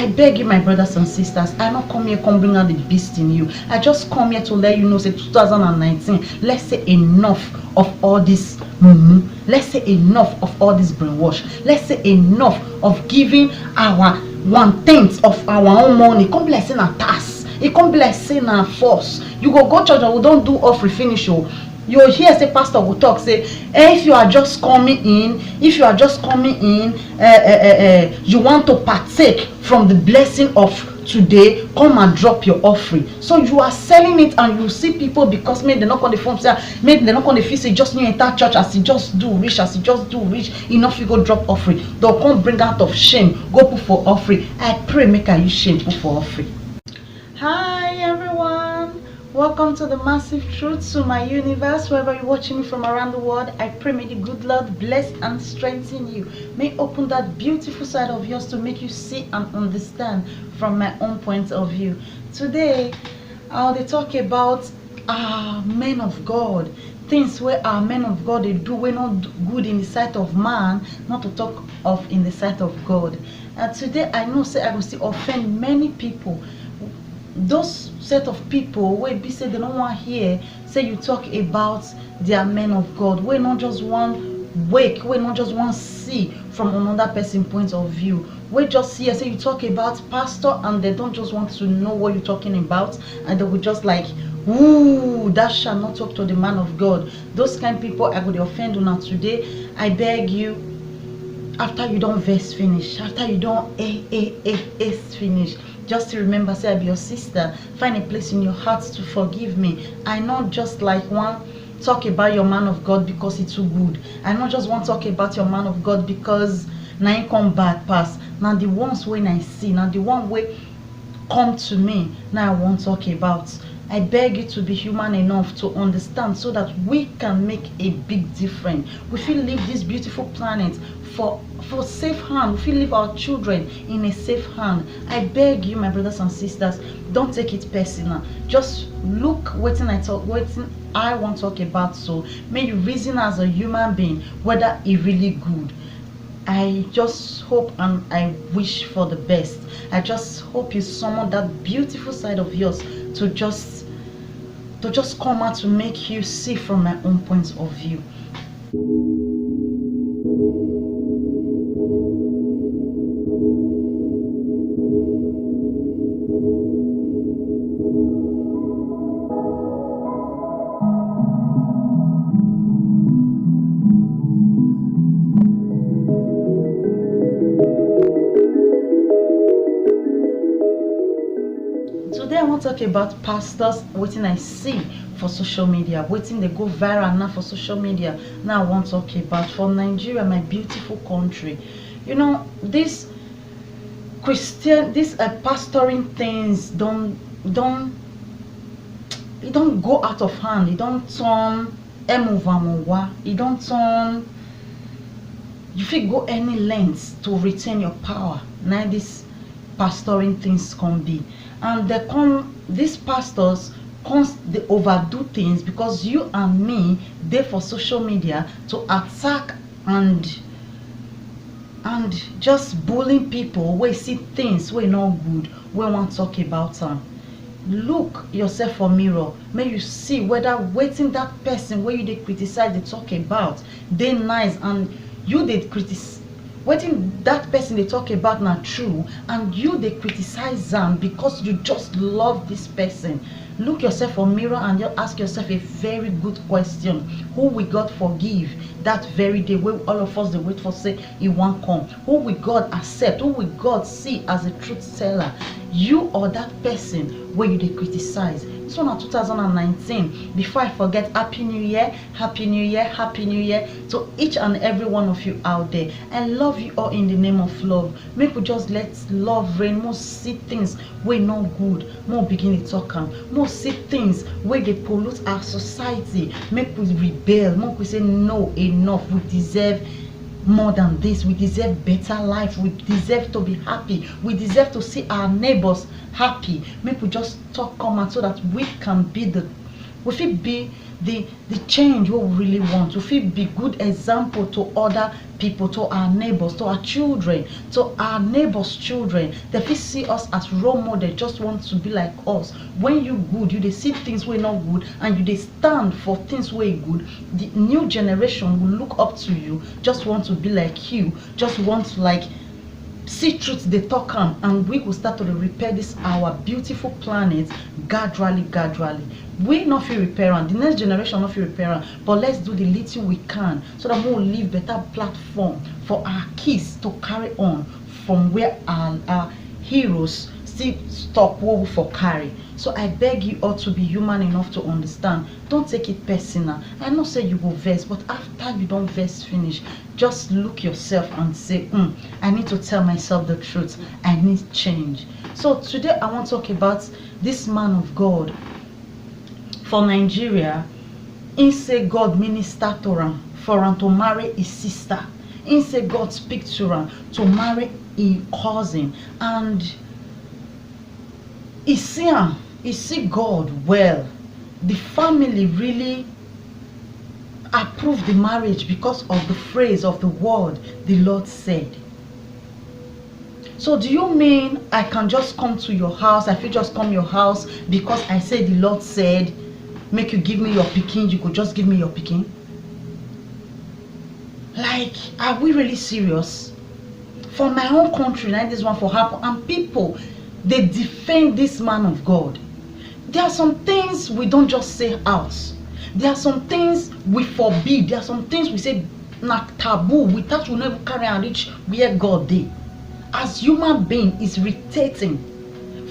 I beg you, my brothers and sisters, I not come here come bring out the beast in you. I just come here to let you know, say 2019, let's say enough of all this let's say enough of all this brainwash. Let's say enough of giving our 1/10 of our own money. Come be like saying a task. It come be like saying a force. You go church and we don't do offering finish. You hear say pastor will talk say, if you are just coming in, you want to partake from the blessing of today, come and drop your offering. So you are selling it, and you see people, because maybe they're not on the phone, maybe they're not on the fee, say just new enter church, as he just do rich, enough you go drop offering. They'll come bring out of shame, go put for offering. I pray make I use shame put for offering. Hi everyone, welcome to the Massive Truth to my universe. Wherever you're watching me from around the world, I pray may the good Lord bless and strengthen you. May open that beautiful side of yours to make you see and understand from my own point of view. Today I'll talk about men of God, things where our men of God they do we're not good in the sight of man, not to talk of in the sight of God. And today I know say I will still offend many people. Those set of people where be say they don't want to hear say you talk about their men of God, we not just one wake, we not just one see from another person's point of view. We just hear say you talk about pastor, and they don't just want to know what you're talking about, and they will just like, ooh, that shall not talk to the man of God. Those kind of people I would offend you. Now today I beg you, after you don't verse finish, after you don't finish, just to remember, say I be your sister. Find a place in your heart to forgive me. I not just like one talk about your man of God because it's too good. I not just want to talk about your man of God because now you come bad pass. Now the ones when I see, now the one way come to me, now I want to talk about. I beg you to be human enough to understand so that we can make a big difference. We feel leave this beautiful planet for safe hand. We feel leave our children in a safe hand. I beg you, my brothers and sisters, don't take it personal. Just look waiting I want to talk about. So may you reason as a human being whether it really good. I just hope and I wish for the best. I just hope you summon that beautiful side of yours to just come out to make you see from my own point of view. Today I want to talk about pastors, waiting I see for social media, waiting they go viral now for social media. Now I want to talk about for Nigeria, my beautiful country. You know, this pastoring things don't go out of hand. It don't turn it don't turn, you feel go any lengths to retain your power. Now this pastoring things can be, and these pastors they overdo things because you and me they for social media to attack and just bullying people. We see things we not good, we want to talk about them. Look yourself for mirror, may you see whether waiting that person where you they criticize they talk about they nice, and you they criticize waiting that person they talk about not true, and you they criticize them because you just love this person. Look yourself for mirror and you ask yourself a very good question. Who will God forgive that very day where all of us they wait for say he won't come? Who will God accept? Who will God see as a truth teller? You or that person where you they criticize? So now 2019, before I forget, happy new year, happy new year, happy new year to each and every one of you out there. I love you all in the name of love. Make we just let love reign. More see things we not good, more begin to talk am. More see things where they pollute our society. Make we rebel, make we say no, enough. We deserve more than this. We deserve better life. We deserve to be happy. We deserve to see our neighbors happy. Make we just talk come out so that we can be the we fit be the change what we really want. We fit be good example to other people, to our neighbors, to our children, to our neighbors children. They fit see us as role model, just want to be like us. When you good, you dey see things wey not good, and you dey stand for things wey good, the new generation will look up to you, just want to be like you, just want to like see truth they talk am, and we will start to repair this our beautiful planet gradually. We not fit repair am, the next generation not fit repair am, but let's do the little we can so that we will leave better platform for our kids to carry on from where our heroes still stop what we for carry. So I beg you all to be human enough to understand. Don't take it personal. I know say you go vex, but after you don't vex finish, just look yourself and say, I need to tell myself the truth. I need change. So today I want to talk about this man of God for Nigeria. He say God minister to him for him to marry his sister. He say God speak to him to marry his cousin, and he see him. He see God well. The family really approved the marriage because of the phrase of the word the Lord said. So do you mean I can just come to your house? I feel just come your house because I said the Lord said, make you give me your pikin, you could just give me your pikin? Like, are we really serious? For my own country, like this one for happen, and people, they defend this man of God. There are some things we don't just say out. There are some things we forbid. There are some things we say na taboo. Without we never carry and reach where God did. As human being is irritating.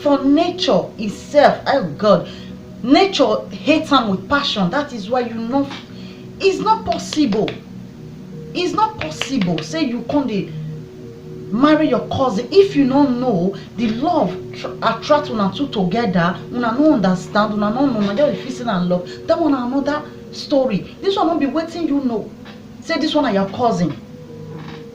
For nature itself, oh God, nature hates him with passion. That is why you know it's not possible. It's not possible. Say you can't marry your cousin if you don't know the love attract una two together, una no understand, una no know, una just feel and love. That one another story. This one won't be waiting, you know. Say this one are your cousin.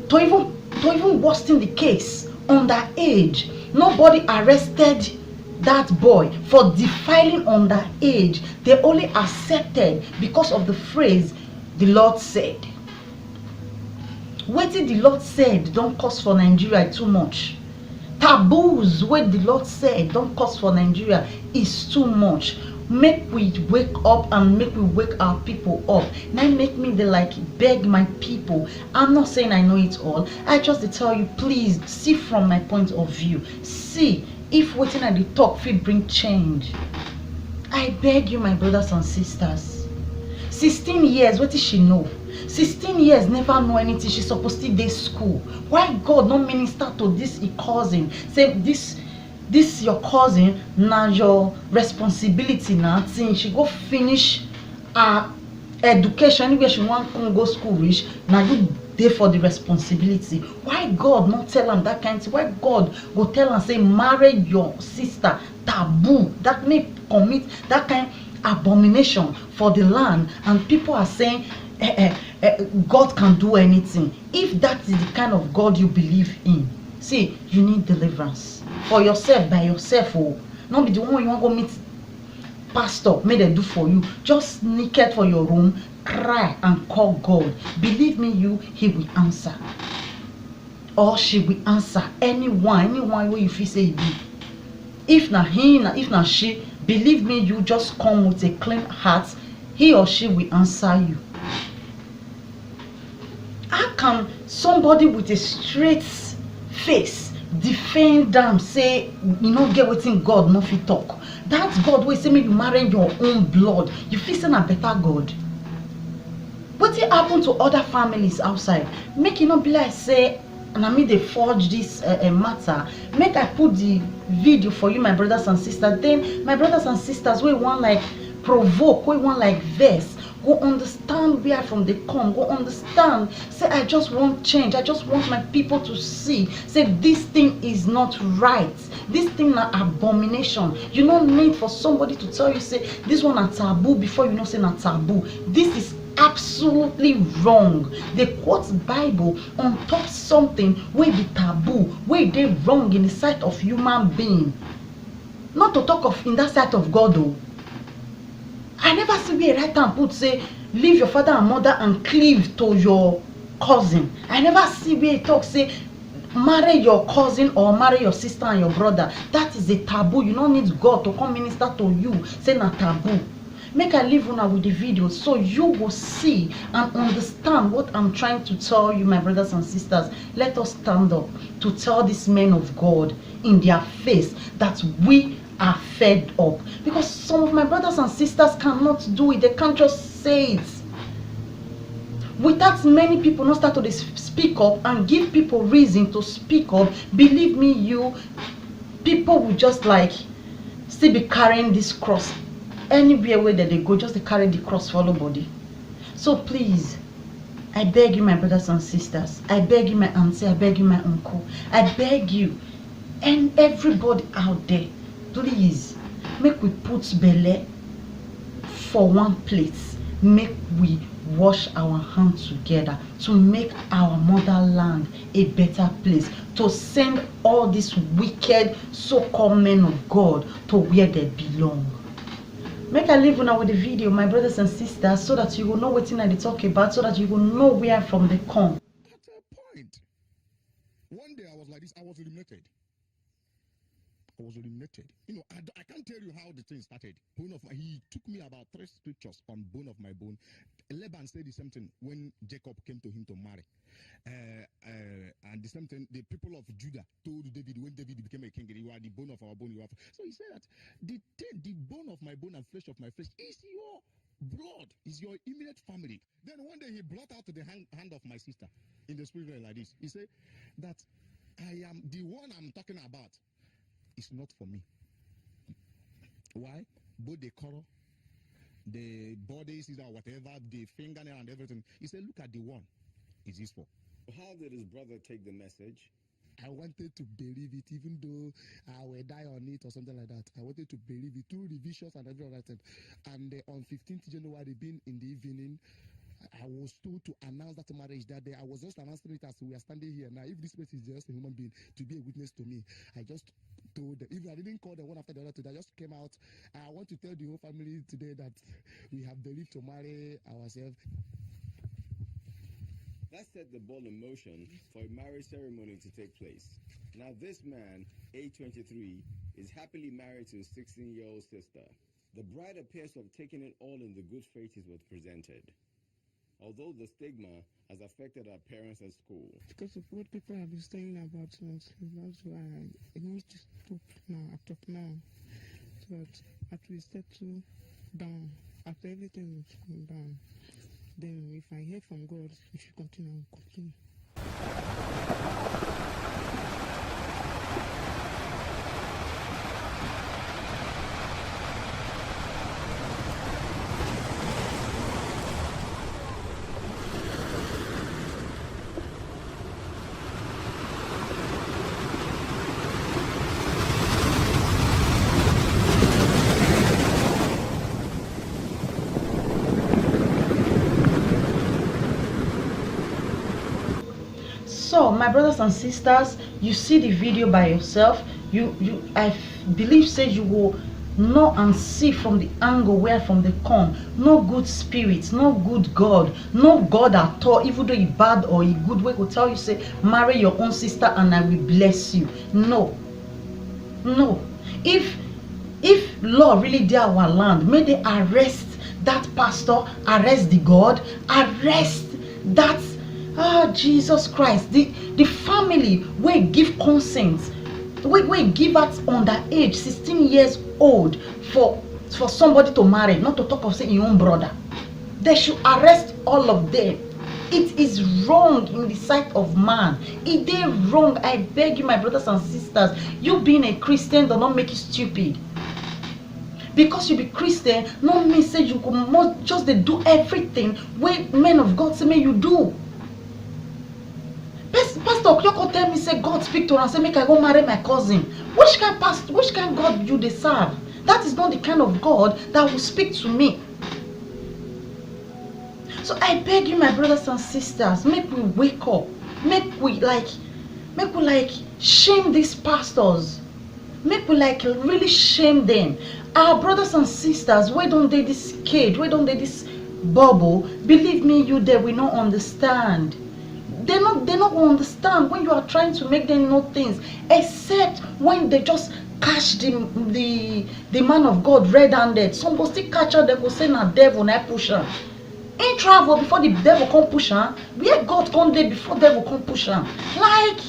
To even worsen the case, underage. Nobody arrested that boy for defiling underage. They only accepted because of the phrase the Lord said. Wetin the Lord said don't cost for Nigeria too much. Taboos what the Lord said don't cost for Nigeria is too much. Make we wake up and make we wake our people up. Now make me the like beg my people. I'm not saying I know it all. I just to tell you, please see from my point of view. See if waiting at the talk fit bring change. I beg you, my brothers and sisters. 16 years, what did she know? 16 years never know anything. She's supposed to dey school. Why God not minister to this cousin? Say this your cousin, now your responsibility now. Since she go finish her education, anywhere she want to go school reach, now you there for the responsibility. Why God not tell him that kind of thing? Why God go tell and say marry your sister? Taboo. That may commit that kind abomination for the land, and people are saying God can do anything. If that is the kind of God you believe in, see, you need deliverance for yourself, by yourself. Oh, not be the one you want to go meet pastor, may they do for you. Just naked for your room, cry and call God. Believe me, he will answer, or she will answer. Anyone where you feel say be. If not he, if not she, believe me, you just come with a clean heart, he or she will answer you. How can somebody with a straight face defend them, say you no get wetin God no fit talk? That's God wey say make you marry your own blood. You feel say na better God. Wetin happen to other families outside? Make it not be like say na me dey forge this matter. Make I put the video for you, my brothers and sisters. Then my brothers and sisters wey want like provoke, wey want like vex, go understand where from they come, go understand, say I just want change, I just want my people to see, say this thing is not right, this thing na abomination. You don't need for somebody to tell you say this one a taboo before you know say na taboo. This is absolutely wrong. They quote Bible on top something where be taboo, where they wrong in the sight of human being, not to talk of in that sight of God though. I never see where right hand put say leave your father and mother and cleave to your cousin. I never see where it talk say marry your cousin or marry your sister and your brother. That is a taboo. You don't need God to come minister to you. Say na taboo. Make I leave una with the video so you will see and understand what I'm trying to tell you, my brothers and sisters. Let us stand up to tell these men of God in their face that we are fed up, because some of my brothers and sisters cannot do it. They can't just say it. With that many people not start to speak up and give people reason to speak up, believe me, you people will just like still be carrying this cross anywhere where they go, just to carry the cross follow body. So please, I beg you, my brothers and sisters, I beg you, my auntie, I beg you, my uncle, I beg you and everybody out there, please make we put belle for one place. Make we wash our hands together to make our motherland a better place, to send all these wicked so-called men of God to where they belong. Make I leave now with the video, my brothers and sisters, so that you will know what I talk about, so that you will know where from they come. At a point, one day I was like this, I was eliminated. You know, I can't tell you how the thing started. He took me about 3 scriptures on bone of my bone. Laban said the same thing when Jacob came to him to marry. And the same thing, the people of Judah told David when David became a king, you are the bone of our bone. You are. So he said that the bone of my bone and flesh of my flesh is your blood, is your immediate family. Then one day he brought out the hand of my sister in the spirit like this. He said that I am the one I'm talking about. It's not for me. Why? Both the color, the bodies, or whatever, the fingernail and everything. He said, look at the one. Is this for? How did his brother take the message? I wanted to believe it, even though I will die on it or something like that. I wanted to believe it through revisions and every other thing. And on 15th January, being in the evening, I was told to announce that marriage that day. I was just announcing it as we are standing here. Now, if this person is just a human being to be a witness to me, I just told them. Even I didn't call them one after the other today. I just came out. I want to tell the whole family today that we have believed to marry ourselves. That set the ball in motion for a marriage ceremony to take place. Now this man, age 23, is happily married to his 16-year-old sister. The bride appears to have taken it all in the good faith it was presented. Although the stigma has affected our parents at school. Because of what people have been saying about us, that's why I need to stop now, I talk now. So that after we settle down, after everything is going down, then if I hear from God, we should continue. So my brothers and sisters, you see the video by yourself. I believe say you will know and see from the angle where from they come. No good spirits, no good God, no God at all, even though he bad or he good way will tell you say marry your own sister and I will bless you. No. If law really dey our land, may they arrest that pastor, arrest the God, arrest that Jesus Christ, the family wey give consent, wey give at underage 16 years old for somebody to marry, not to talk of say your own brother. They should arrest all of them. It is wrong in the sight of man. It is wrong. I beg you, my brothers and sisters, you being a Christian does not make you stupid. Because you be Christian, no mean say you must just do everything wey men of God say may you do. Pastor Okyoko tell me say God speak to her and say make I go marry my cousin. Which kind God you dey serve? That is not the kind of God that will speak to me. So I beg you, my brothers and sisters, make we wake up. Make we like shame these pastors. make we like really shame them. Our brothers and sisters, why don't they this cage, why don't they this bubble? Believe me, you they will not understand. They're not gonna understand when you are trying to make them know things, except when they just catch the man of God red-handed. Some go still catch her, they go say na devil na push her. In travel before the devil come push her, where God come there before devil come push her. Like,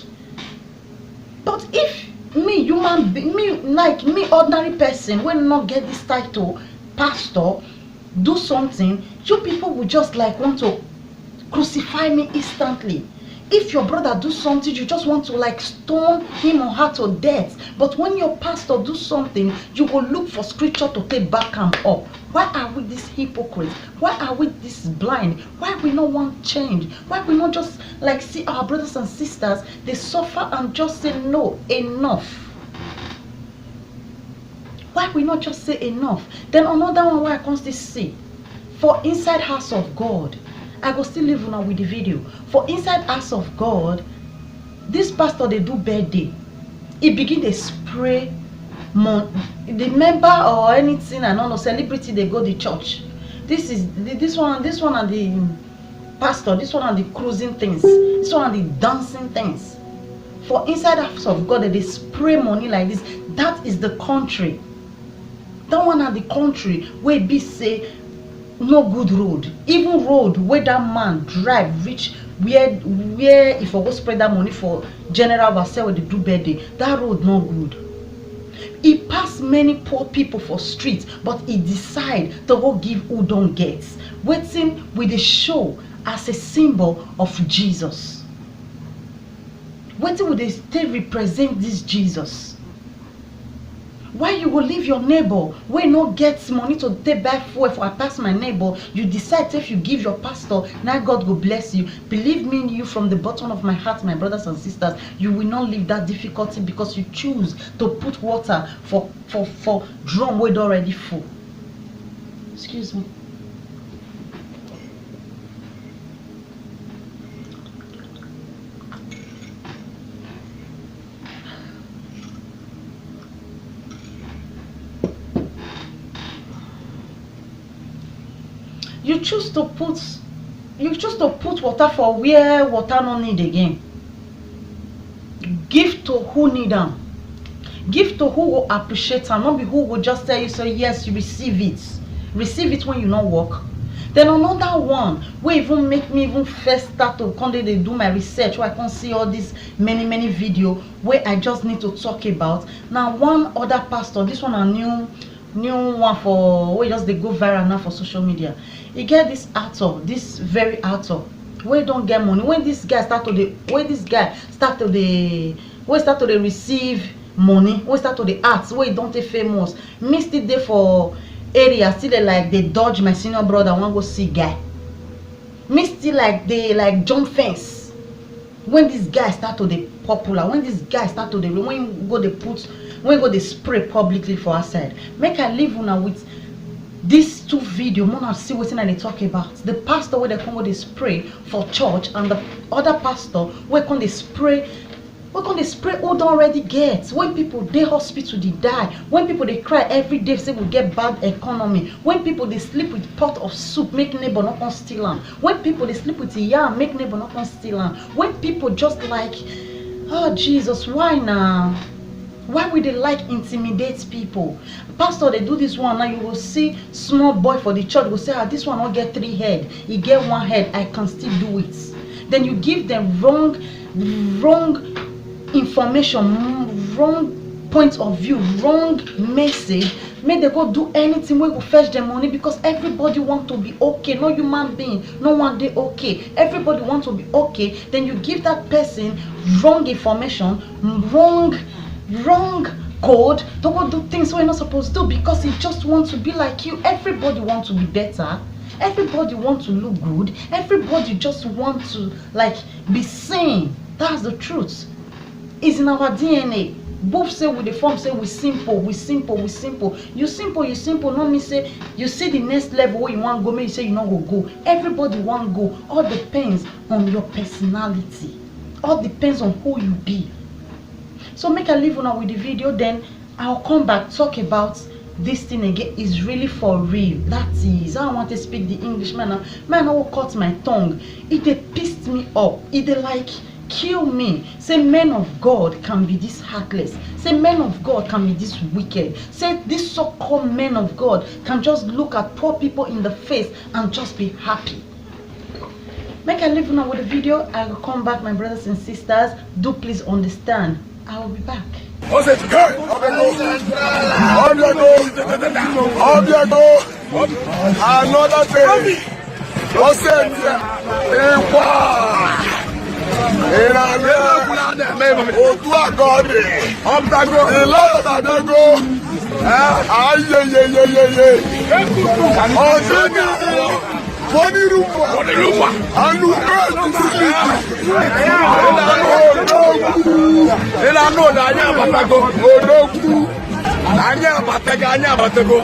but if me human being, me ordinary person when not get this title pastor do something, you people will just like want to crucify me instantly. If your brother do something, you just want to like stone him or her to death. But when your pastor do something, you will look for scripture to take back him up. Why are we this hypocrite? Why are we this blind? Why we not want change? Why we not just like see our brothers and sisters, they suffer and just say no, enough? Why we not just say enough? Then another one where I can still see, for inside house of God, I go still live now with the video. For inside house of God, this pastor they do birthday. He begin to spray the member or anything, and no celebrity they go to church. This one and the pastor, this one and the cruising things, this one and the dancing things. For inside house of God, they spray money like this. That is the country. That one and the country where be say no good road, even road where that man drive reach where if I go spread that money for general Vasel with the do birthday, that road no good. He pass many poor people for streets, but he decide to go give who don't get, waiting with the show as a symbol of Jesus, waiting with the state represent this Jesus. Why you will leave your neighbor when no get money to take back fuel for I pass my neighbor? You decide if you give your pastor, now God will bless you. Believe me, you from the bottom of my heart, my brothers and sisters, you will not leave that difficulty because you choose to put water for drum where already full. Excuse me. You choose to put water for where water no need again. Give to who need them. Give to who will appreciate them, not be who will just tell you so yes, you receive it. Receive it when you not work. Then another one where even make me even first start to come they do my research where I can see all these many video where I just need to talk about. Now one other pastor, this one a new one for where just they go viral now for social media. You get this actor, this very actor, where don't get money. When this guy start to receive money, when start to the arts, where he don't take famous, missed it there for area, still they like they dodge my senior brother, want go see guy. Missed it like they like jump fence. When this guy start to the popular, when this guy start to the when you go they spray publicly for outside. Make I live una with these two video, more see what they talk about. The pastor where they come with they spray for church, and the other pastor where come they spray who don't already get. When people they hospital they die, when people they cry every day say we get bad economy, when people they sleep with pot of soup make neighbor not come steal am, when people they sleep with yam make neighbor not come steal am, when people just like, oh Jesus, why now? Why would they like intimidate people? Pastor, they do this one now. You will see small boy for the church will say, this one will get 3 head. He get 1 head. I can still do it. Then you give them wrong information, wrong point of view, wrong message. May they go do anything where go fetch their money because everybody want to be okay. No human being, no one day okay. Everybody want to be okay. Then you give that person wrong information, wrong code to go do things we're not supposed to do because he just wants to be like you. Everybody wants to be better. Everybody wants to look good. Everybody just wants to like be seen. That's the truth. It's in our DNA. Both say with the form say we simple. You simple. No me say you see the next level where you want to go. Maybe you say you not go. Everybody want to go. All depends on your personality. All depends on who you be. So make I leave una with the video, then I'll come back talk about this thing again. Is really for real. That is, I don't want to speak the English, man. I will cut my tongue. It dey pissed me up. It dey like kill me. Say men of God can be this heartless. Say men of God can be this wicked. Say this so-called men of God can just look at poor people in the face and just be happy. Make I leave now with the video. I will come back, my brothers and sisters. Do please understand. I will be back. Another thing. Otu agodi, Iladago, ayeyeyeyeye, Ọ̀sẹ̀ni, Fọ́nirúfà, Alùpẹ̀ ìlànà ọ̀dà anyá àbàtàgò, Odogwu, anyá àbàtàgò.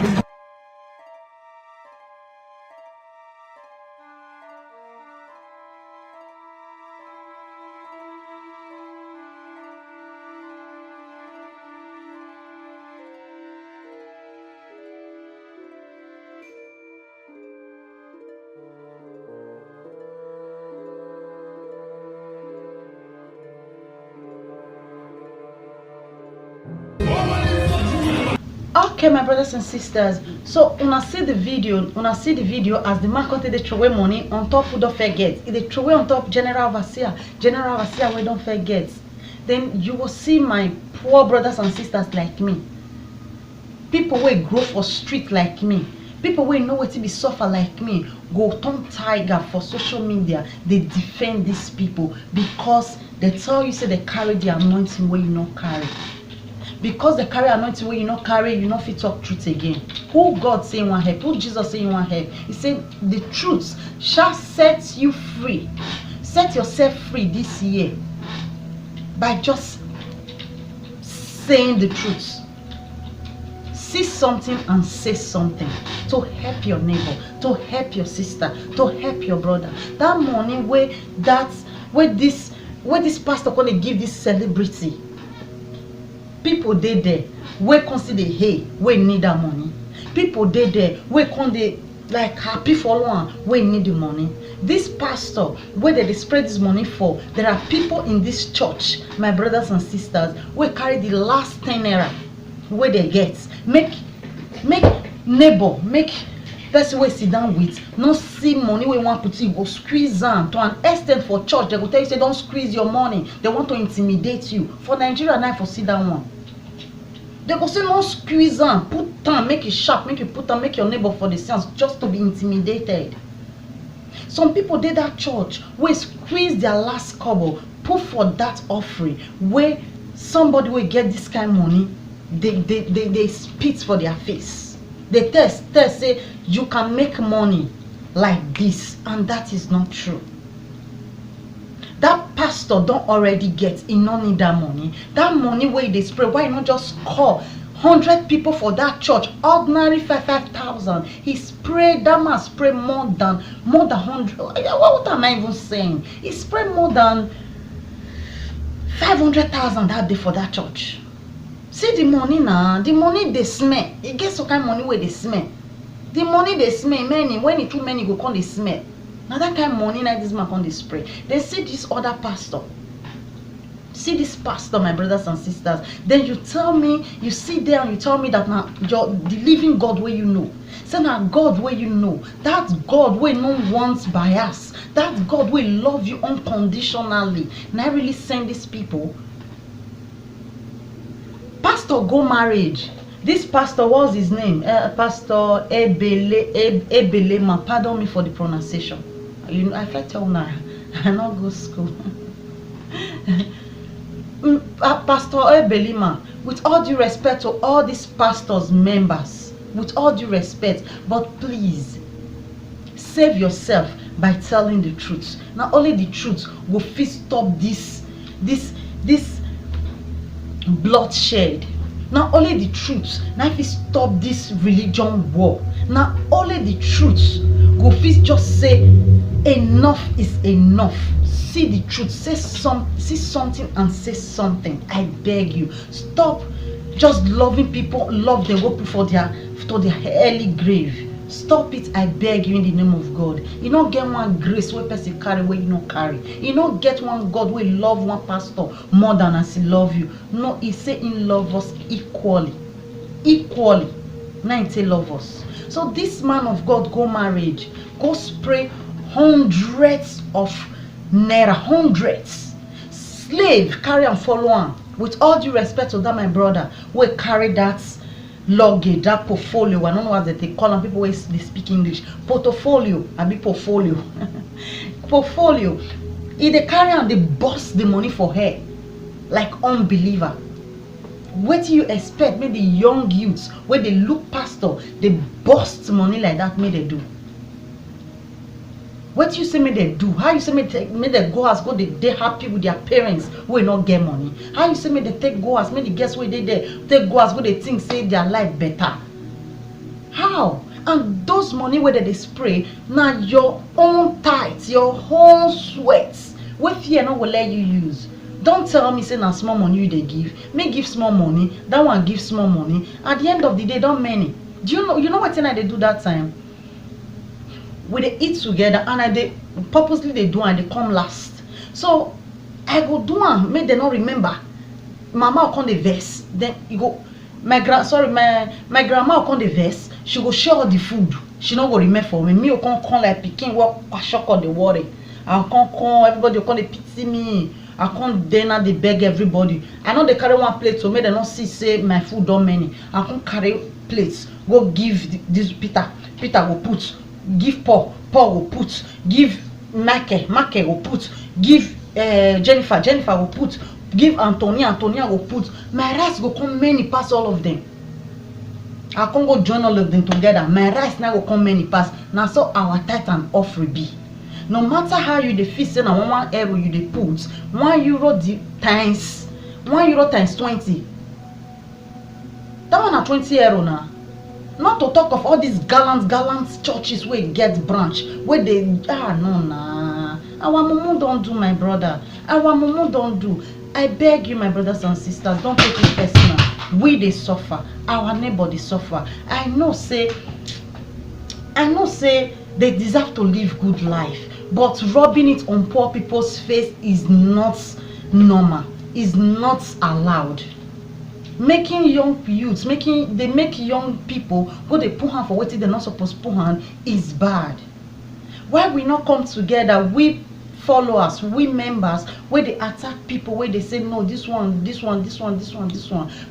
Okay, my brothers and sisters, so una see the video as the man dey throw away money on top who don't forget. If they throw away on top general overseer we don't forget, then you will see my poor brothers and sisters like me, people wey grow for street like me, people wey know what to be suffer like me, go turn tiger for social media. They defend these people because they tell you say they carry the anointing where you not carry. Because they carry anointing where you not carry, you not fit talk truth again. Who God say you want help? Who Jesus say you want help? He said the truth shall set you free. Set yourself free this year by just saying the truth. See something and say something to help your neighbor, to help your sister, to help your brother. That money where this pastor gonna give this celebrity. People dey there wey consider hey wey need that money. People dey there wey come dey like happy for one wey need the money. This pastor where they spread this money for, there are people in this church, my brothers and sisters, wey carry the last 10 naira where they get. Make neighbor, make person wey sit down with no see money wey want put, you go squeeze am to an extent. For church they go tell you say don't squeeze your money. They want to intimidate you. For Nigeria now, for sit down one, they go say no squeeze am, put am, make it sharp, make you put am, make your neighbor for the sense just to be intimidated. Some people did that church wey squeeze their last kobo, put for that offering, where somebody will get this kind of money, they spit for their face. They test say you can make money like this, and that is not true. That pastor don't already get, he no need that money. That money where they spray, why not just call 100 people for that church, ordinary 5,000. He sprayed, that man spray more than 100. What am I even saying? He sprayed more than 500,000 that day for that church. See the money now, the money they smell. It gets some kind of money where they smell. The money they smell, many, when it too many go come they smell. Now that kind of money like this man come they spray. They see this other pastor. See this pastor, my brothers and sisters. Then you tell me, you sit there and you tell me that now you're the living God where you know. Say now God where you know. That God where no one's bias. That God will love you unconditionally. And I really send these people. Pastor go marriage. This pastor, what's his name? Pastor Ebelema. Pardon me for the pronunciation. You know, I feel tell now I not go school. Pastor Ebelema, with all due respect to all these pastors members, with all due respect, but please save yourself by telling the truth. Not only the truth will fit stop this bloodshed. Not only the truth, now if we stop this religion war. Not only the truth, go fit just say enough is enough. See the truth. See something and say something. I beg you. Stop just loving people, love them, go for their early grave. Stop it, I beg you, in the name of God. You don't get one grace where person carry where you don't carry. You don't get one God where love one pastor more than as he love you. No, he say he love us equally. Equally. Now he say love us. So this man of God go marriage, go spray hundreds of naira, hundreds. Slave carry and follow on. With all due respect to that my brother, we carry that luggage, that portfolio. I don't know what they call them. People always they speak English. Portfolio, I be portfolio. Portfolio. If they carry and they bust the money for her, like unbeliever. What do you expect? Maybe the young youths where they look pastor, they bust money like that. May they do? What do you say? May they do? How you say? May they go as go? They happy with their parents who not get money. How you say? May they take go as? May the guess where they take go as go? They think say their life better. How? And those money where they spray now your own tithes, your own sweats. What fear not will let you use. Don't tell me say na small money you they give. May give small money. That one give small money. At the end of the day, don't many. Do you know? You know what thing I they do that time? We they eat together and they purposely they do and they come last. So I go do and make them not remember. Mama will come the verse. Then you go my grandma will come the verse. She go share all the food. She not go remember for me. Me will come like picking walk shock on the water. I come everybody will come they pity me. I can't dinner they beg everybody. I know they carry one plate so make them not see say my food don't many. I can't carry plates. Go give this Peter. Peter will put. Give Paul will put. Give Make will put. Give Jennifer will put. Give Antonia will put. My rice go come many pass all of them. I can't go join all of them together. My rice now go come many pass. Now so our tithe and offering be. No matter how you the feast and €1 you the put, €1 times €1 times 20. That one at €20 now. Not to talk of all these gallant churches where get branch where they no nah. Our mumu don't do, my brother. Our mumu don't do. I beg you, my brothers and sisters, don't take it personal. We they suffer. Our neighbor they suffer. I know say they deserve to live good life, but rubbing it on poor people's face is not normal. Is not allowed. Making young youths, they make young people go they put hand for what they're not supposed to put hand is bad. Why we not come together, we followers, we members, where they attack people, where they say no, this one.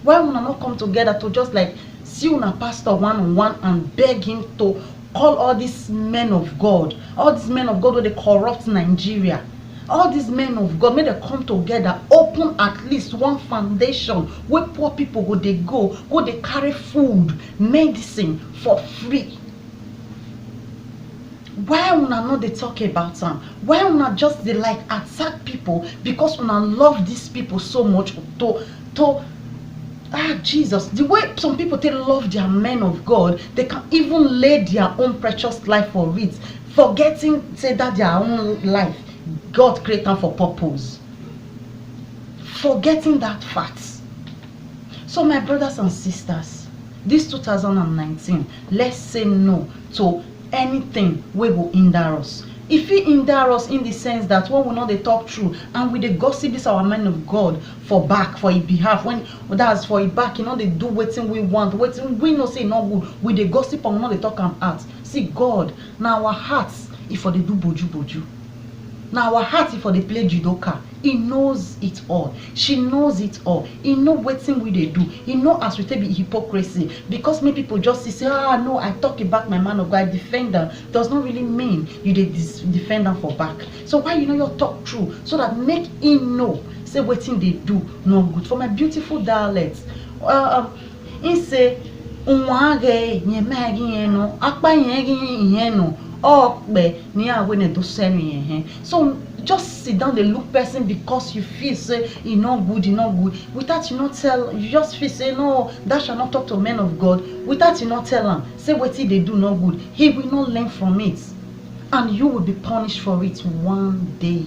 Why we not come together to just like see una pastor one-on-one and beg him to call all these men of God where they corrupt Nigeria. All these men of God, may they come together, open at least one foundation where poor people go they carry food, medicine for free. Why una not they talk about them? Why una just they like attack people because una love these people so much Jesus, the way some people they love their men of God, they can even lay their own precious life for it, forgetting say that their own life God created them for purpose. Forgetting that fact. So my brothers and sisters, this 2019, let's say no to anything we will hinder us. If it hinder us in the sense that when we know they talk true and we they gossip this our men of God for back, for his behalf, when that's for his back, you know they do waiting we want, waiting we know say no good, we they gossip and we know they talk them out. See God, now our hearts if for they do boju. Now our heart if for they play judoka. He knows it all. She knows it all. He know what thing we they do. He know as we take be hypocrisy. Because many people just say, no, I talk about my man of God, I defend them. Does not really mean you they defend them for back. So why you know your talk true? So that make him know. Say what thing they do no good. For my beautiful darlets. He say, so just sit down, they look person because you feel say you not good. Without you not tell, you just feel say no, that shall not talk to men of God. Without you not tell them, say what they do not good. He will not learn from it. and you will be punished for it one day.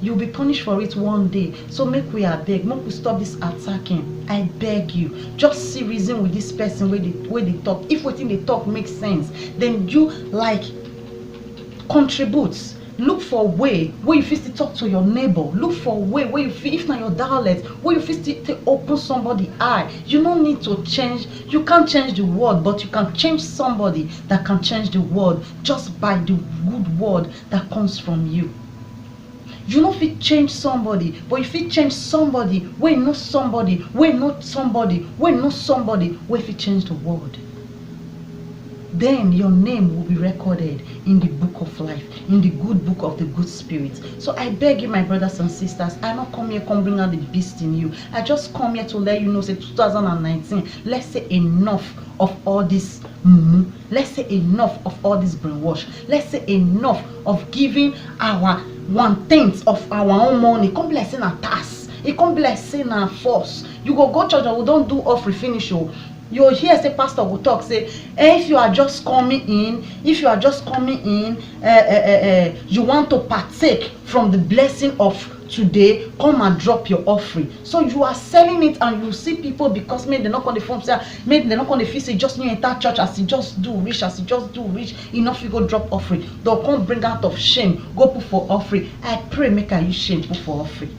You'll be punished for it one day. So make we beg, make we stop this attacking. I beg you, just see reason with this person where they talk. If what they talk makes sense, then you like contribute. Look for a way where you feel to talk to your neighbor. Look for a way where you feel, if not your dialect, where you feel to open somebody's eye. You don't need to change. You can't change the world, but you can change somebody that can change the world just by the good word that comes from you. You don't fit change somebody, but if you change somebody, we know somebody, we know somebody, we know somebody, we fit change the world. Then your name will be recorded in the book of life, in the good book of the good spirit. So I beg you, my brothers and sisters, I not come here come bring out the beast in you. I just come here to let you know, say 2019, let's say enough of all this let's say enough of all this brainwash. Let's say enough of giving our 1/10 of our own money. Come be like saying a task. It come be like saying a force. You go church and we don't do offering finish. You hear say pastor will talk say, if you are just coming in, you want to partake from the blessing of today, come and drop your offering. So you are selling it, and you see people, because maybe they're not going to form say, maybe they're not going to feel say just new enter church as you just do rich, enough you go drop offering. They'll come bring out of shame, go put for offering. I pray make I use shame put for offering.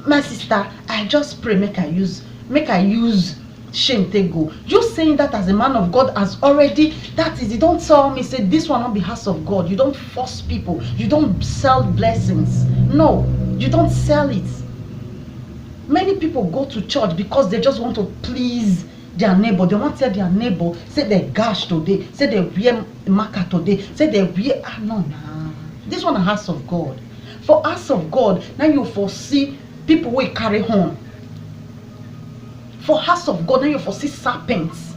My sister, I just pray make I use shame take go. You saying that as a man of God has already, that is, you don't tell me say this one not be house of God. You don't force people, you don't sell blessings. No, you don't sell it. Many people go to church because they just want to please their neighbor. They want to tell their neighbor, say they gash today, say they wear marker today, say they wear no. This one a house of God. For house of God, now you foresee people will carry home. For house of God, now you foresee serpents.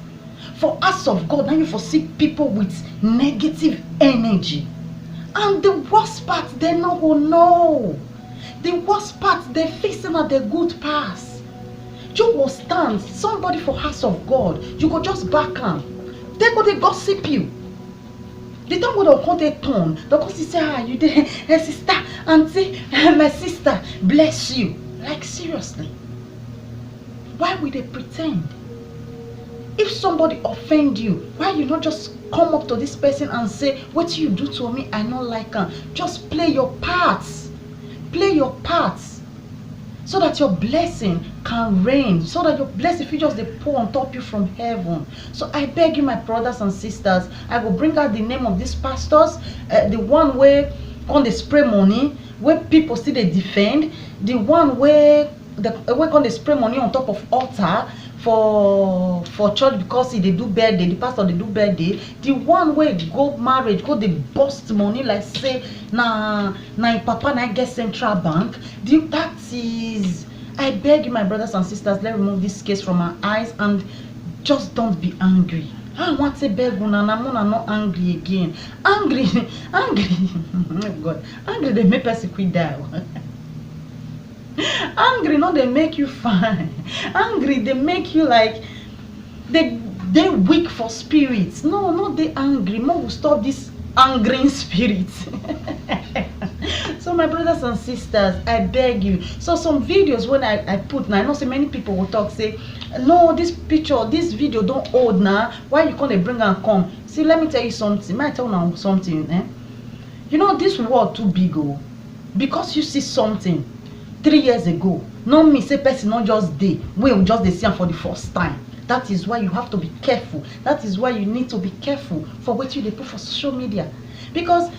For house of God, now you foresee people with negative energy. And the worst part, they no go know. The worst part, they facing at the good pass. You will stand, somebody for house of God, you go just back on. They go they gossip you. They don't go to count a tone. They go say, you there, sister, auntie, my sister, bless you. Like seriously. Why would they pretend? If somebody offend you, why you not just come up to this person and say, what you do to me, I don't like her. Just play your parts. Play your parts. So that your blessing can reign. So that your blessing, if you just they pour on top you from heaven. So I beg you, my brothers and sisters, I will bring out the name of these pastors. The one where on they spray money, where people still they defend. The one where they spray money on top of altar for church because they do birthday, the pastor they do birthday. The one way go marriage, go they bust money like say na papa na get central bank. That is, I beg you, my brothers and sisters, let's remove this case from our eyes and just don't be angry. I want to beg una, I'm not angry again. Angry, oh God, angry they make person quit die. Angry, no, they make you fine. Angry, they make you like they weak for spirits. No, they angry. More will stop this angry spirit. So my brothers and sisters, I beg you. So some videos when I put now, I know so many people will talk say, no, this picture, this video don't hold now. Why you can't bring and come? See, let me tell you something. Might tell now something, You know this world too big, because you see something 3 years ago, no me say person not just day, we will just see them for the first time. That is why you have to be careful. That is why you need to be careful for what you put for social media. Because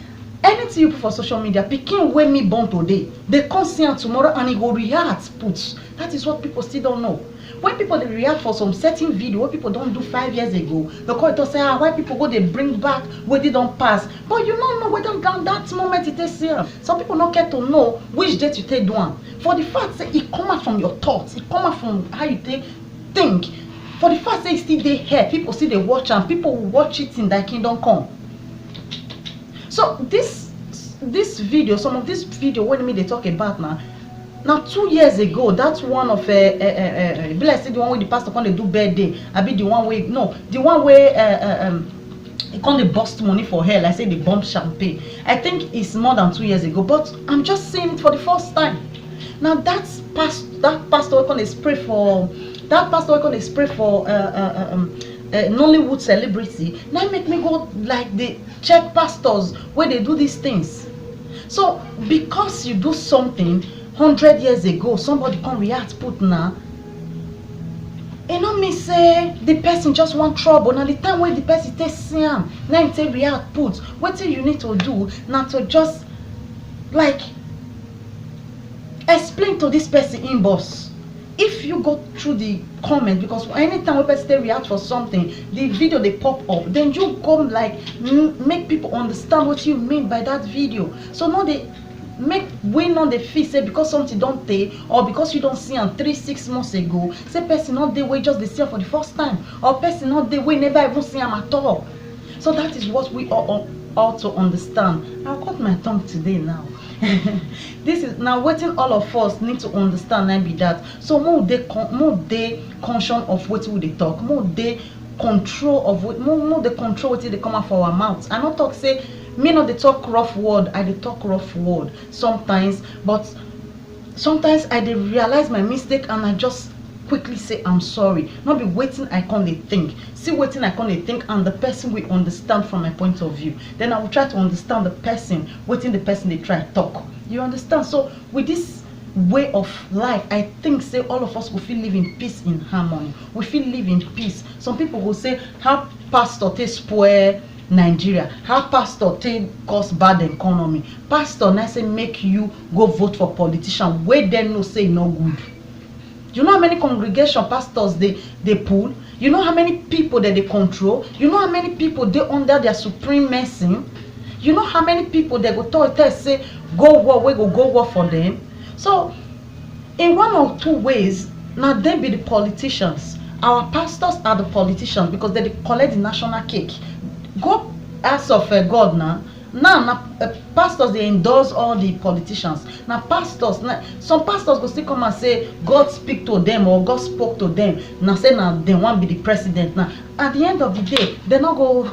anything you put for social media, picking when me born today, they come see am tomorrow and it go react put. That is what people still don't know. When people they react for some certain video, what people don't do 5 years ago, they call it to say, why people go they bring back where they don't pass. But you don't know whether that moment it is here. Some people don't care to know which date you take one. For the fact that it come out from your thoughts, it come out from how you think. For the fact that it still they here, people see they watch and people will watch it in their kingdom come. So this video, some of this video when they talk about now 2 years ago, that's one of blessed the one where the pastor can do birthday. I be the one way the one way he come dey bust money for hair like say dey bomb champagne. I think it's more than 2 years ago, but I'm just seeing it for the first time. Now that pastor wey come dey spray for Nollywood celebrity, now make me go like the check pastors where they do these things. So because you do something 100 years ago, somebody come react put now, e no mean say the person just want trouble. Now the time when the person take see am, now you take react put, wetin you need to do now to just like explain to this person inbox. If you go through the comment, because anytime when person react for something, the video they pop up, then you come like make people understand what you mean by that video. So now they make win on the fee say because something don't take, or because you don't see am 3-6 months ago, say person not the way just they see am for the first time, or person not the way never even see am at all. So that is what we all to understand. I'll cut my tongue today now. This is now waiting all of us need to understand and be that. So more they conscious of what we they talk, more they control of what more they control what they come out for our mouths. I not talk say me not they talk rough word, I they talk rough word sometimes, but sometimes I they realize my mistake and I just quickly say I'm sorry. Not be waiting I can't they think. See waiting I can't they think and the person will understand from my point of view. Then I will try to understand the person, waiting the person they try to talk. You understand? So with this way of life, I think say all of us will feel live in peace, in harmony. We feel live in peace. Some people will say how pastor take spoil Nigeria, how pastor take cause bad economy. Pastor now say make you go vote for politician where they no say no good. You know how many congregation pastors they pull? You know how many people that they control? You know how many people they under their supremacy? You know how many people they go tell say go war, we go war for them? So in one or two ways, now they be the politicians. Our pastors are the politicians because they collect the national cake. Go ask of God now. Now pastors they endorse all the politicians. Now pastors, some pastors go still come and say God speak to them or God spoke to them. Now say now they want to be the president. Now at the end of the day, they're not go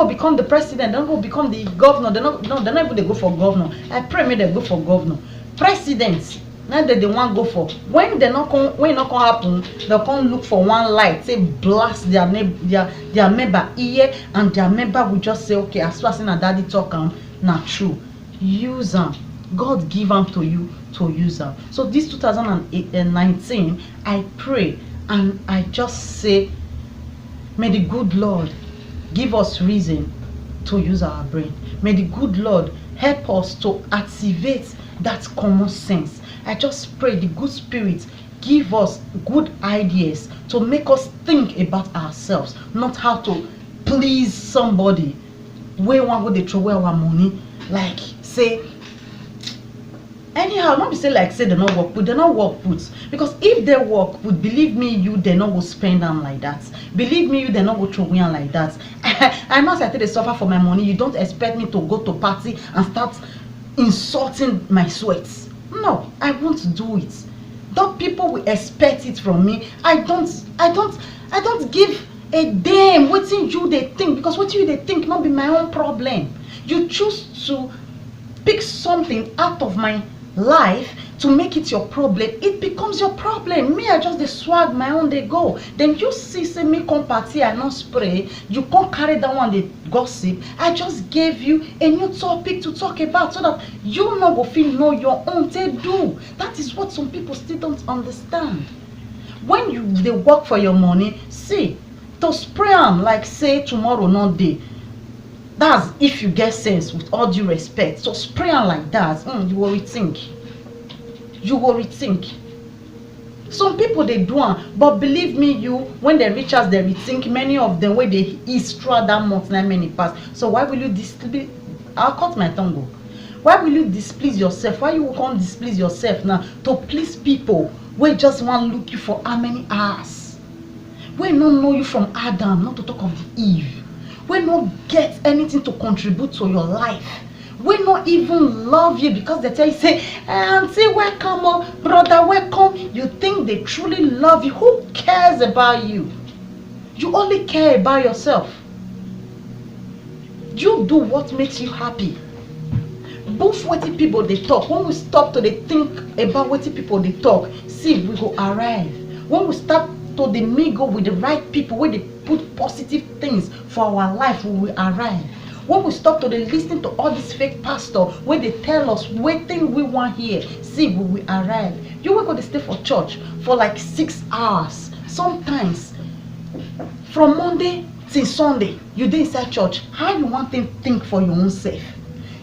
become the president. They're not go become the governor. They're not even they go for governor. I pray may they go for governor. Presidents now that they want go for, when they not come, when it not come happen, they'll come look for one light, say blast their member ear, and their member will just say, okay, as far as na daddy talk not true. Use them. God give them to you to use them. So this 2019, I pray and I just say, may the good Lord give us reason to use our brain. May the good Lord help us to activate that common sense. I just pray the good spirit give us good ideas to make us think about ourselves, not how to please somebody. Where one go they throw away our money, like say anyhow, not be say like say they not work put, they not work put. Because if they work put, believe me you, they not go spend them like that. Believe me you, they not go throw away like that. I must say they suffer for my money. You don't expect me to go to party and start insulting my sweats. No, I won't do it. Though people will expect it from me, I don't give a damn what you they think, because what you they think not be my own problem. You choose to pick something out of my life to make it your problem, it becomes your problem. Me, I just the swag my own they go. Then you see say me come party I not spray, you can't carry that one the gossip. I just gave you a new topic to talk about so that you know go feel know your own they do. That is what some people still don't understand. When you they work for your money, see, to spray them like say tomorrow not day. That's if you get sense, with all due respect. So spray them like that, you will rethink. You will rethink. Some people they do it, but believe me you, when they reach us they rethink. Many of them where they is throughout that month not many pass. So why will you displease? I'll cut my tongue go. Why will you displease yourself? Why you can't displease yourself now to please people where just want to look you for how many hours? We don't know you from Adam, not to talk of the Eve. We don't get anything to contribute to your life. We not even love you because they tell you say, auntie welcome, oh, brother welcome. You think they truly love you? Who cares about you? You only care about yourself. You do what makes you happy. Both wetin people dey talk, when we stop to dey think about wetin people dey talk, see, we go arrive. When we start to dey mingle with the right people wey dey put positive things for our life, we will arrive. When we stop to dey lis ten to all these fake pastors wey dey tell us wetin we wan hear, see, we will arrive. You wey go dey stay for church for like 6 hours, sometimes from Monday till Sunday, you dey inside church. How you wan think for your own self?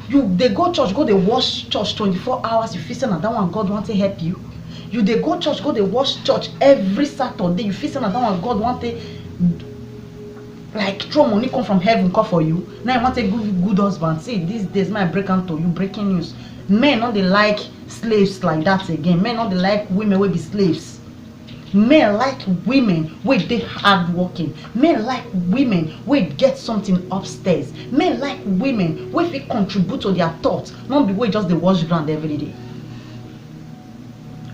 You dey go church, go dey wash church 24 hours, you feel say na that one God wan take help you? You dey go church, go dey wash church every Saturday, you feel say na that one God wan take like throw money come from heaven come for you? Now you wan take good husband. See, these days, may I break am to you, breaking news. Men no dey like slaves like that again. Men no dey like women wey be slaves. Men like women wey dey hardworking. Men like women wey get something upstairs. Men like women wey fit contribute to their thoughts, not be wey just dey wash ground every day.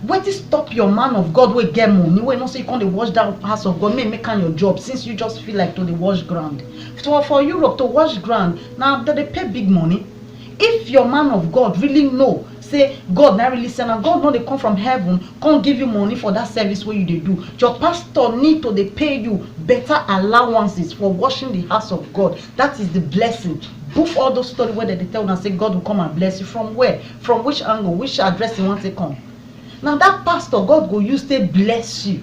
Wetin stop your man of God wey get money, wey know say you come dey wash that house of God, make am your job, since you just feel like to dey wash ground? So for Europe to wash ground, now they pay big money. If your man of God really know say God na really send am, God no dey come from heaven come give you money for that service wey you dey do, your pastor need to dey pay you better allowances for washing the house of God. That is the blessing. Proof all those stories where they tell una say God will come and bless you. From where? From which angle? Which address you want to come? Now that pastor God go use to bless you.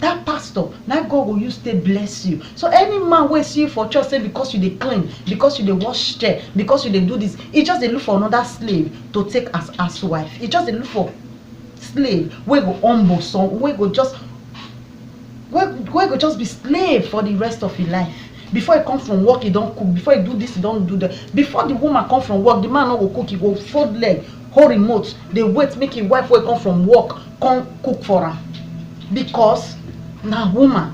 That pastor, now God will use to bless you. So any man wey see you for church say because you dey clean, because you dey wash chair, because you dey do this, he just dey look for another slave to take as wife. He just dey look for slave wey go humble some, wey go just be slave for the rest of his life. Before he come from work, he don't cook. Before he do this, he don't do that. Before the woman come from work, the man no go cook. He go fold leg, hold remote, they wait make his wife wey come from work come cook for him, because na woman.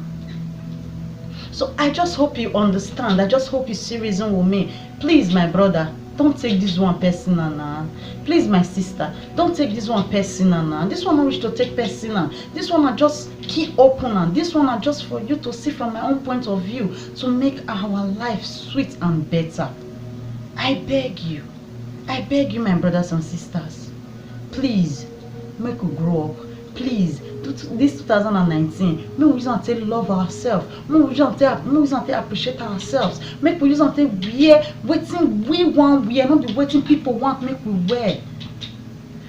So I just hope you understand. I just hope you see reason with me. Please, my brother, don't take this one personal now. Please, my sister, don't take this one personal now. This one no reach to take personal. This one are just key opener. This one are just for you to see from my own point of view, to make our life sweet and better. I beg you, my brothers and sisters, please make we grow up. Please, this 2019, make we use am take love ourselves. Make we use am take appreciate ourselves. Make we use am take wear wetin we want wear, not the wetin people want make we wear.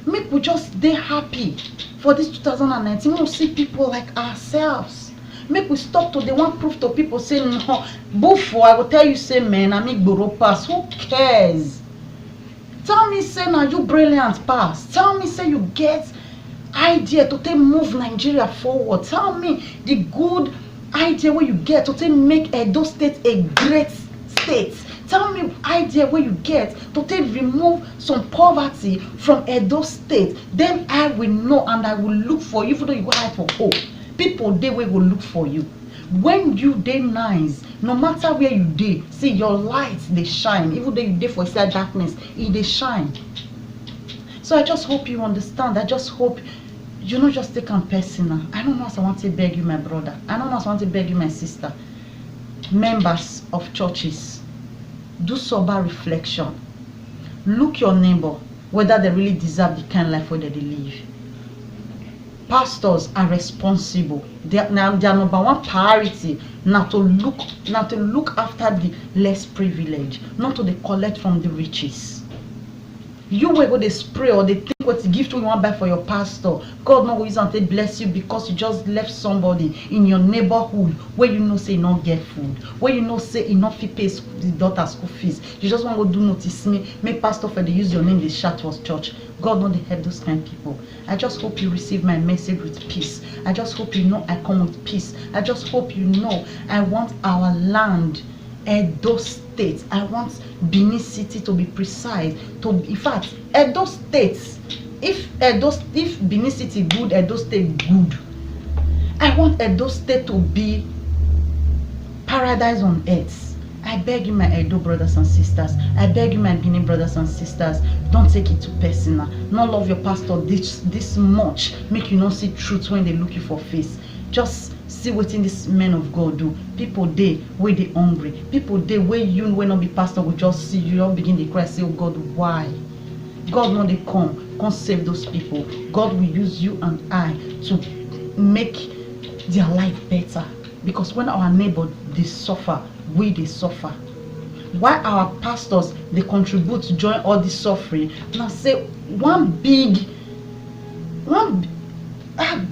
Make we just dey happy for this 2019. Make we see people like ourselves. Make we stop to dey want prove to people say no. Before I will tell you say man, I make gboro pass. Who cares? Tell me say na you brilliant pass. Tell me say you get idea to take move Nigeria forward. Tell me the good idea where you get to take make Edo State a great state. Tell me idea where you get to take remove some poverty from Edo State. Then I will know and I will look for you. Even though you go hide for hope, people they will look for you. When you dey nice, no matter where you dey, see your lights they shine. Even though you dey for inside darkness, it they shine. So I just hope you understand. I just hope you not just take on personal. I don't know as I want to beg you, my brother. I don't know as I want to beg you, my sister. Members of churches, do sober reflection. Look your neighbor, whether they really deserve the kind of life where they live. Pastors are responsible. Their number one priority not to look after the less privileged, not to collect from the riches. You will go they spray or they think what gift you want buy for your pastor. God no go use and they bless you because you just left somebody in your neighborhood where you know say you not get food, where you know say you not fit pay the daughter school fees. You just want to go do notice me, make pastor for they use your name, they shout was church. God no they help those kind of people. I just hope you receive my message with peace. I just hope you know I come with peace. I just hope you know I want our land, Edo State. I want Benin City to be precise. In fact, Edo State. If Benin City good, Edo State good. I want Edo State to be paradise on earth. I beg you, my Edo brothers and sisters. I beg you, my Benin brothers and sisters. Don't take it too personal. Not love your pastor this much. Make you not see truth when they look you for face. Just see wetin this men of God do. People dey wey dey hungry, people dey wey you wey not be pastor go just see you don't begin to cry, say, oh God, why? God no dey come save those people. God will use you and I to make their life better, because when our neighbor they suffer, we they suffer. Why our pastors they contribute to join all this suffering? Now say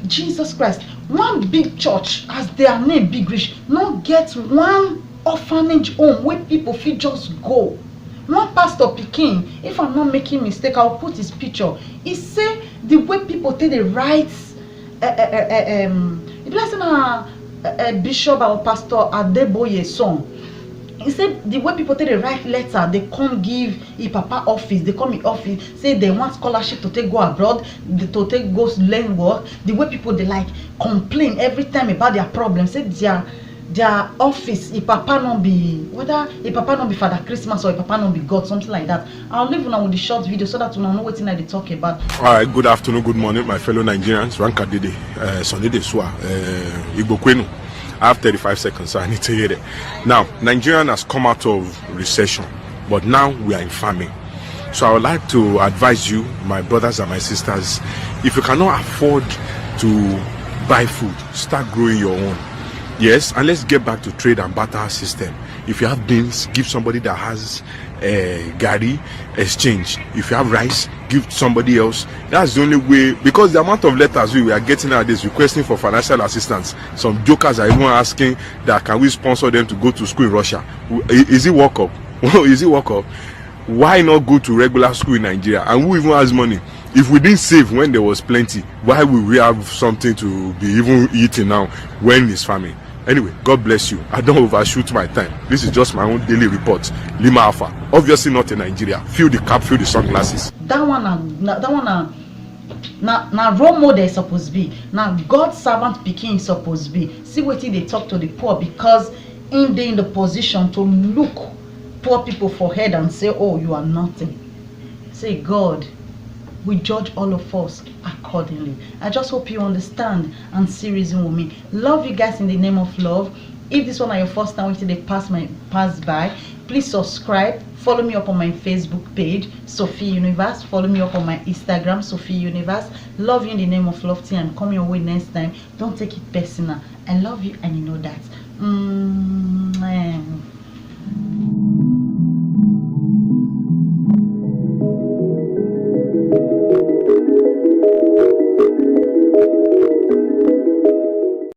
Jesus Christ, one big church as their name big rich, not get one orphanage home where people feel just go. One pastor pikin, if I'm not making mistake, I'll put his picture. He say the way people take the rights, Bishop or Pastor Adeboye's son. He said the way people take the right letter, they come give papa office, they come in office, say they want scholarship to take go abroad, to take go learn work. The way people they like complain every time about their problems, say their office, papa not be, whether papa not be Father Christmas or papa not be God, something like that. I'll leave now with the short video so that you know what they talk about. All right, good afternoon, good morning, my fellow Nigerians. Ranka Dede, Sunday Deswa, Igbo Kwenu. I have 35 seconds, so I need to hear it. Now, Nigeria has come out of recession, but now we are in famine. So I would like to advise you, my brothers and my sisters, if you cannot afford to buy food, start growing your own. Yes, and let's get back to trade and barter system. If you have beans, give somebody that has gari, exchange. If you have rice, give somebody else. That's the only way, because the amount of letters we are getting nowadays requesting for financial assistance, some jokers are even asking that can we sponsor them to go to school in Russia. Is it work up? Is it work up? Why not go to regular school in Nigeria? And who even has money? If we didn't save when there was plenty, why will we have something to be even eating now when it's famine? Anyway, God bless you. I don't overshoot my time. This is just my own daily report. Lima Alpha. Obviously not in Nigeria. Feel the cap, feel the sunglasses. That one na role model is supposed to be. Now God's servant pikin is supposed to be. See what they talk to the poor, because they in the position to look poor people for head and say, oh, you are nothing. Say, God, we judge all of us accordingly. I just hope you understand and see reason with me. Love you guys in the name of love. If this one are your first time waiting, they pass by, please subscribe. Follow me up on my Facebook page, Sophie Universe. Follow me up on my Instagram, Sophie Universe. Love you in the name of love, and come your way next time. Don't take it personal. I love you and you know that.